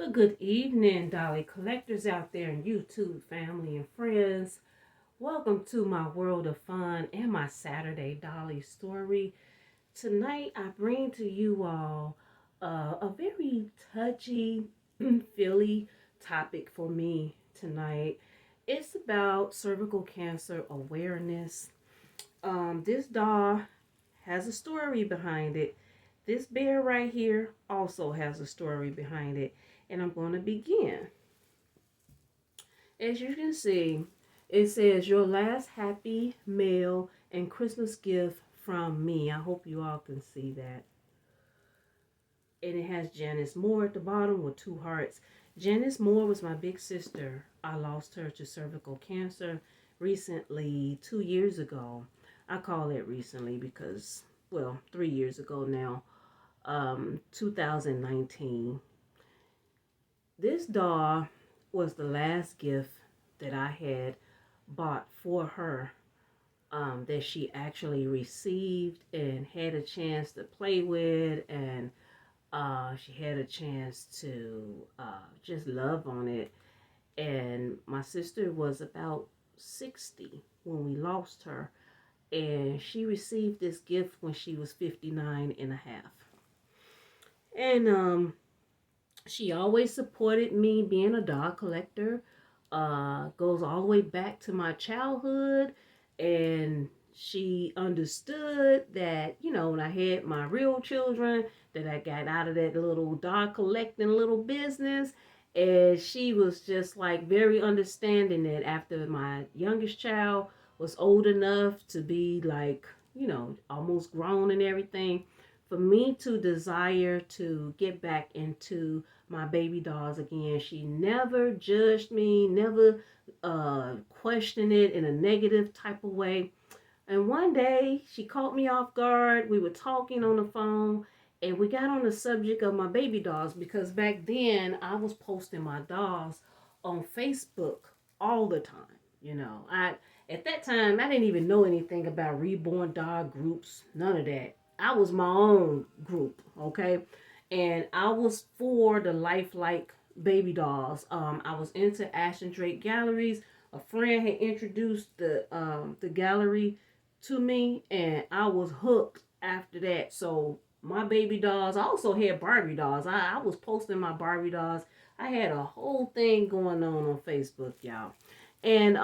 Well, good evening, Dolly collectors out there in YouTube, family and friends. Welcome to my world of fun and my Saturday Dolly story. Tonight, I bring to you all a very touchy, feely topic for me tonight. It's about cervical cancer awareness. This doll has a story behind it. This bear right here also has a story behind it. And I'm going to begin. As you can see, it says your last happy mail and Christmas gift from me. I hope you all can see that. And it has Janice Moore at the bottom with two hearts. Janice Moore was my big sister. I lost her to cervical cancer recently, 2 years ago. I call it recently because, well, 3 years ago now, 2019. This doll was the last gift that I had bought for her, that she actually received and had a chance to play with, and she had a chance to just love on it. And my sister was about 60 when we lost her, and she received this gift when she was 59 and a half. And she always supported me being a dog collector. Goes all the way back to my childhood, and she understood that, when I had my real children, that I got out of that little dog collecting little business. And she was just like very understanding that after my youngest child was old enough to be like, almost grown and everything, for me to desire to get back into my baby dolls again. She never judged me, never questioned it in a negative type of way. And one day she caught me off guard. We were talking on the phone, and we got on the subject of my baby dolls, because back then I was posting my dolls on Facebook all the time. I at that time I didn't even know anything about reborn dog groups, none of that. I was my own group, okay? And I was for the lifelike baby dolls. I was into Ashton Drake galleries. A friend had introduced the gallery to me, and I was hooked after that. So my baby dolls, I also had Barbie dolls. I was posting my Barbie dolls. I had a whole thing going on Facebook, y'all. And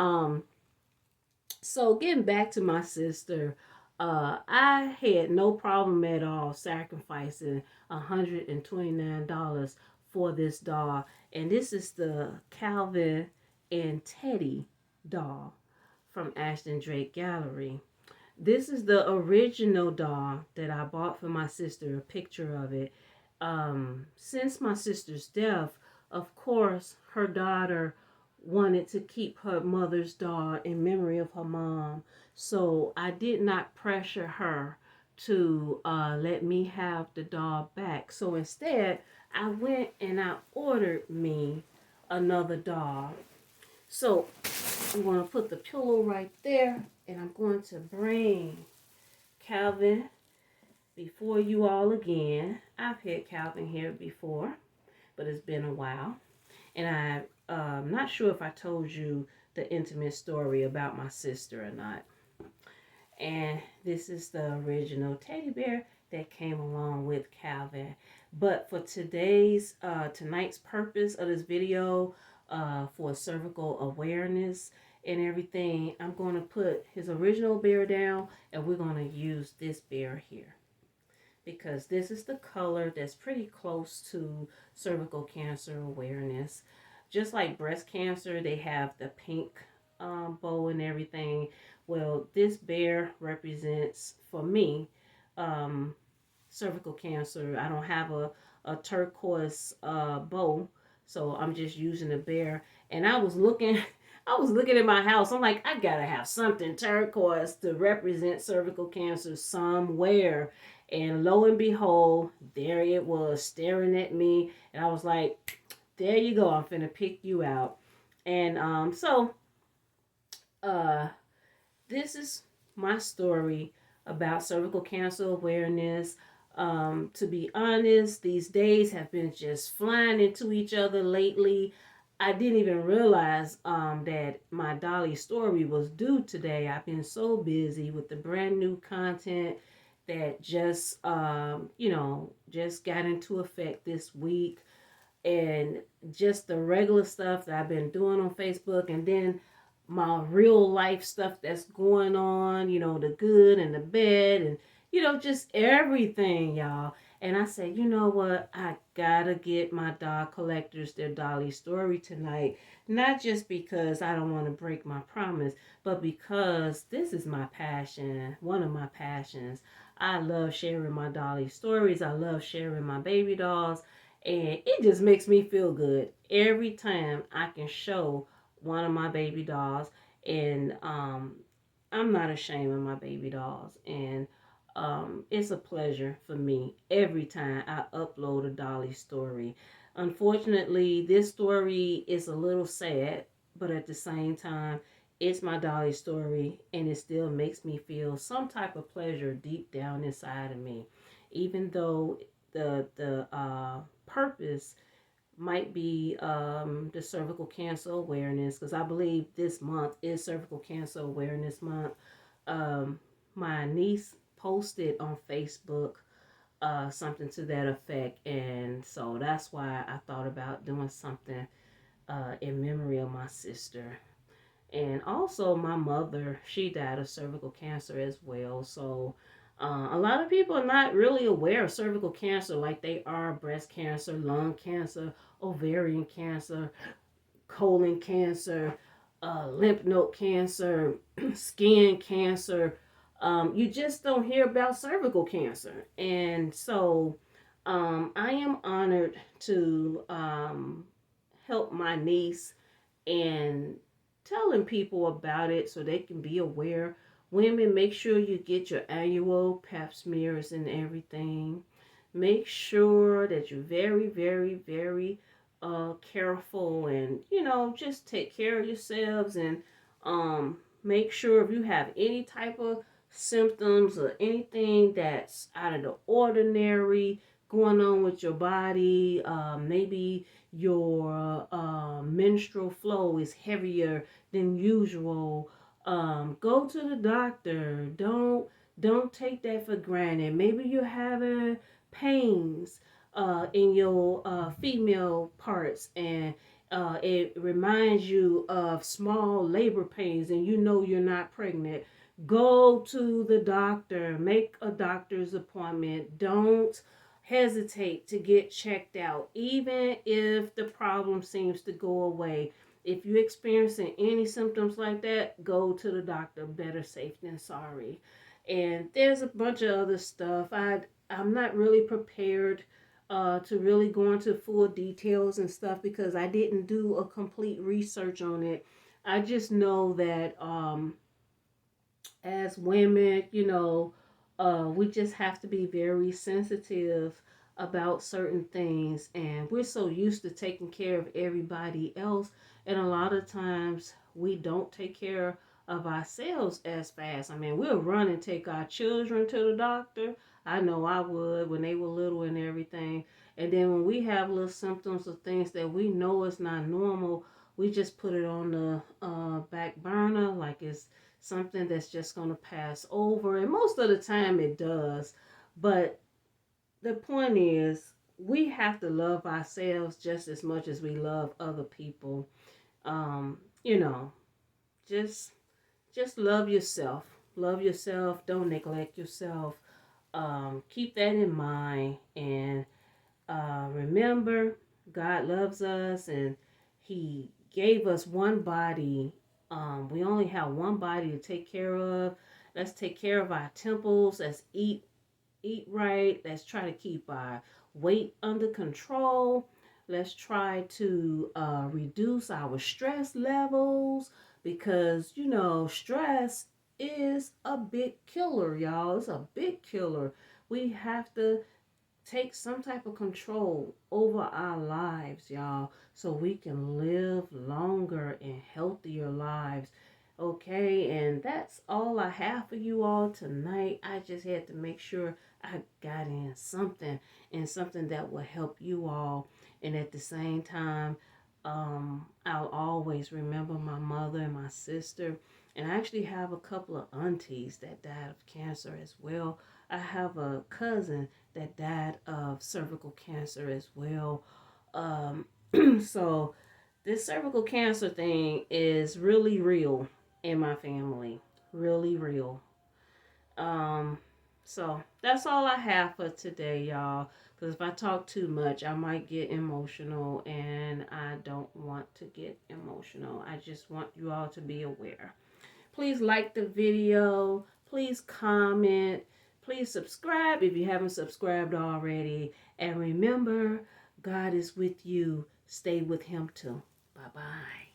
so getting back to my sister, I had no problem at all sacrificing $129 for this doll. And this is the Calvin and Teddy doll from Ashton Drake Gallery. This is the original doll that I bought for my sister, a picture of it. Since my sister's death, of course, her daughter wanted to keep her mother's doll in memory of her mom. So I did not pressure her to let me have the doll back. So instead, I went and I ordered me another doll. So I'm going to put the pillow right there, and I'm going to bring Calvin before you all again. I've had Calvin here before, but it's been a while. And I'm not sure if I told you the intimate story about my sister or not. And this is the original teddy bear that came along with Calvin. But for tonight's purpose of this video, for cervical awareness and everything, I'm going to put his original bear down, and we're going to use this bear here, because this is the color that's pretty close to cervical cancer awareness. Just like breast cancer, they have the pink bow and everything. Well, this bear represents, for me, cervical cancer. I don't have a turquoise bow, so I'm just using a bear. And I was looking at my house. I'm like, I gotta have something turquoise to represent cervical cancer somewhere. And lo and behold, there it was staring at me. And I was like, there you go. I'm finna pick you out. And this is my story about cervical cancer awareness. To be honest, these days have been just flying into each other lately. I didn't even realize that my Dolly story was due today. I've been so busy with the brand new content that just, just got into effect this week, and just the regular stuff that I've been doing on Facebook, and then my real life stuff that's going on, the good and the bad, and just everything, y'all. And I said, you know what? I gotta get my dog collectors their Dolly story tonight. Not just because I don't want to break my promise, but because this is my passion, one of my passions. I love sharing my Dolly stories. I love sharing my baby dolls. And it just makes me feel good every time I can show one of my baby dolls. And I'm not ashamed of my baby dolls. And it's a pleasure for me every time I upload a Dolly story. Unfortunately, this story is a little sad, but at the same time, it's my Dolly story, and it still makes me feel some type of pleasure deep down inside of me, even though the purpose might be the cervical cancer awareness, because I believe this month is cervical cancer awareness month. Um, my niece posted on Facebook something to that effect, and so that's why I thought about doing something in memory of my sister. And also, my mother, she died of cervical cancer as well. So, a lot of people are not really aware of cervical cancer like they are breast cancer, lung cancer, ovarian cancer, colon cancer, lymph node cancer, skin cancer. You just don't hear about cervical cancer. And so, I am honored to help my niece and telling people about it so they can be aware. Women, make sure you get your annual pap smears and everything. Make sure that you're very, very, very careful, and just take care of yourselves, and make sure if you have any type of symptoms or anything that's out of the ordinary going on with your body, maybe your menstrual flow is heavier than usual, go to the doctor. Don't take that for granted. Maybe you're having pains in your female parts, and it reminds you of small labor pains, and you're not pregnant. Go to the doctor. Make a doctor's appointment. Don't hesitate to get checked out, even if the problem seems to go away. If you're experiencing any symptoms like that, go to the doctor. Better safe than sorry. And there's a bunch of other stuff. I'm not really prepared to really go into full details and stuff because I didn't do a complete research on it. I just know that as women, we just have to be very sensitive about certain things. And we're so used to taking care of everybody else. And a lot of times we don't take care of ourselves as fast. I mean, we'll run and take our children to the doctor. I know I would when they were little and everything. And then when we have little symptoms of things that we know is not normal, we just put it on the back burner like it's something that's just going to pass over. And most of the time it does. But the point is, we have to love ourselves just as much as we love other people. Um, you know, just just love yourself. Love yourself. Don't neglect yourself. Keep that in mind, and remember, God loves us, and He gave us one body. We only have one body to take care of. Let's take care of our temples. Let's eat right. Let's try to keep our weight under control. Let's try to reduce our stress levels, because stress is a big killer, y'all. It's a big killer. We have to take some type of control over our lives, y'all, so we can live longer and healthier lives. Okay, and that's all I have for you all tonight. I just had to make sure I got in something, and something that will help you all. And at the same time, I'll always remember my mother and my sister. And I actually have a couple of aunties that died of cancer as well. I have a cousin that died of cervical cancer as well. Um, so this cervical cancer thing is really real in my family. Really real. Um, so that's all I have for today, y'all. Because if I talk too much, I might get emotional, and I don't want to get emotional. I just want you all to be aware. Please like the video. Please comment. Please subscribe if you haven't subscribed already. And remember, God is with you. Stay with Him too. Bye bye.